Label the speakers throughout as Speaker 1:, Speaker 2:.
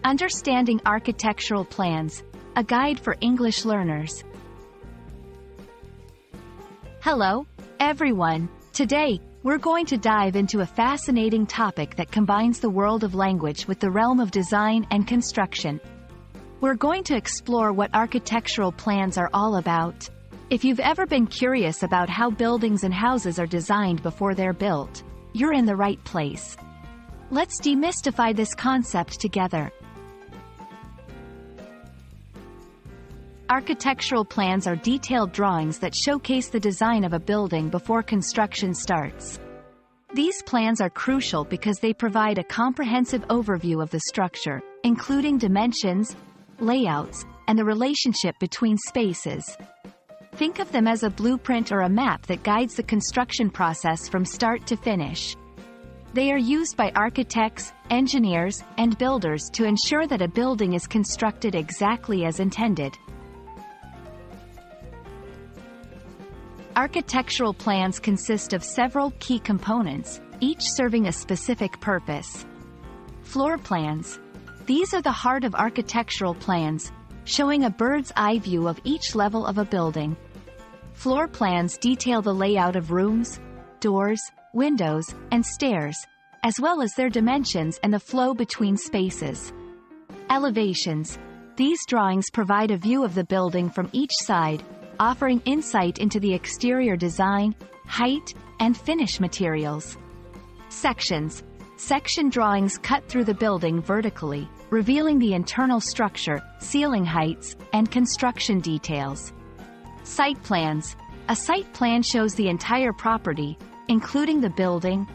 Speaker 1: Understanding Architectural Plans, a guide for English learners. Hello, everyone. Today, we're going to dive into a fascinating topic that combines the world of language with the realm of design and construction. We're going to explore what architectural plans are all about. If you've ever been curious about how buildings and houses are designed before they're built, you're in the right place. Let's demystify this concept together. Architectural plans are detailed drawings that showcase the design of a building before construction starts. These plans are crucial because they provide a comprehensive overview of the structure, including dimensions, layouts, and the relationship between spaces. Think of them as a blueprint or a map that guides the construction process from start to finish. They are used by architects, engineers, and builders to ensure that a building is constructed exactly as intended. Architectural plans consist of several key components, each serving a specific purpose. Floor plans. These are the heart of architectural plans, showing a bird's-eye view of each level of a building. Floor plans detail the layout of rooms, doors, windows, and stairs, as well as their dimensions and the flow between spaces. Elevations. These drawings provide a view of the building from each side, offering insight into the exterior design, height, and finish materials. Sections. Section drawings cut through the building vertically, revealing the internal structure, ceiling heights, and construction details. Site plans. A site plan shows the entire property, including the building,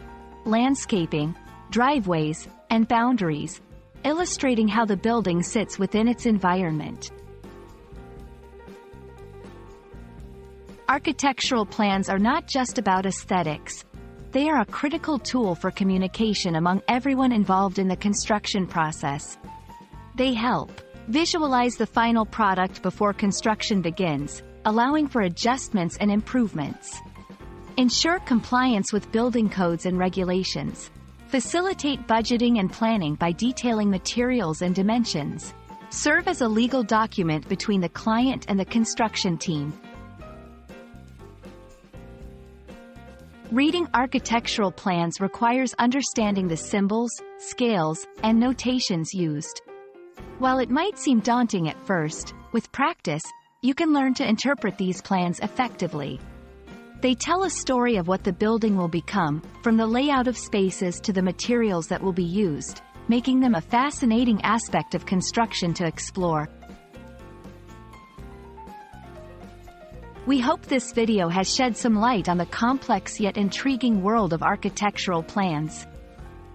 Speaker 1: landscaping, driveways, and boundaries, illustrating how the building sits within its environment. Architectural plans are not just about aesthetics. They are a critical tool for communication among everyone involved in the construction process. They help visualize the final product before construction begins, allowing for adjustments and improvements. Ensure compliance with building codes and regulations. Facilitate budgeting and planning by detailing materials and dimensions. Serve as a legal document between the client and the construction team. Reading architectural plans requires understanding the symbols, scales, and notations used. While it might seem daunting at first, with practice, you can learn to interpret these plans effectively. They tell a story of what the building will become, from the layout of spaces to the materials that will be used, making them a fascinating aspect of construction to explore. We hope this video has shed some light on the complex yet intriguing world of architectural plans.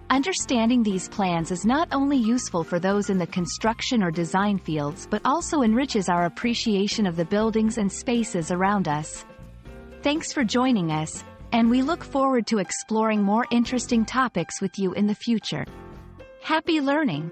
Speaker 1: Understanding these plans is not only useful for those in the construction or design fields but also enriches our appreciation of the buildings and spaces around us. Thanks for joining us, and we look forward to exploring more interesting topics with you in the future. Happy learning!